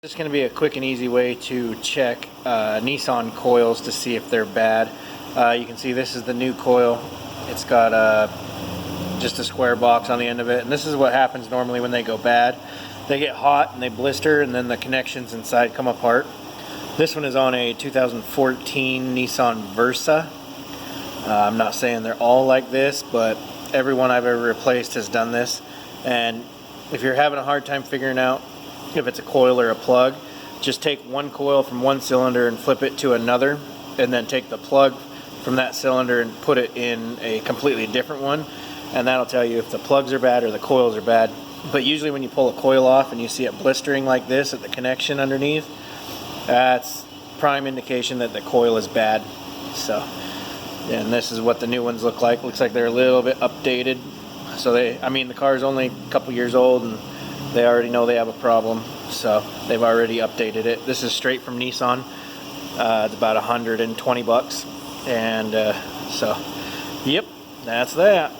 This is going to be a quick and easy way to check Nissan coils to see if they're bad. You can see this is the new coil. It's got just a square box on the end of it, and this is what happens normally when they go bad. They get hot and they blister, and then the connections inside come apart. This one is on a 2014 Nissan Versa. I'm not saying they're all like this, but everyone I've ever replaced has done this. And if you're having a hard time figuring out if it's a coil or a plug, just take one coil from one cylinder and flip it to another, and then take the plug from that cylinder and put it in a completely different one, and that'll tell you if the plugs are bad or the coils are bad. But usually when you pull a coil off and you see it blistering like this at the connection underneath, that's prime indication that the coil is bad. So, and this is what the new ones look like. Looks like they're a little bit updated. So the car's only a couple years old, and they already know they have a problem, so they've already updated it. This is straight from Nissan. It's about $120, and so, yep, that's that.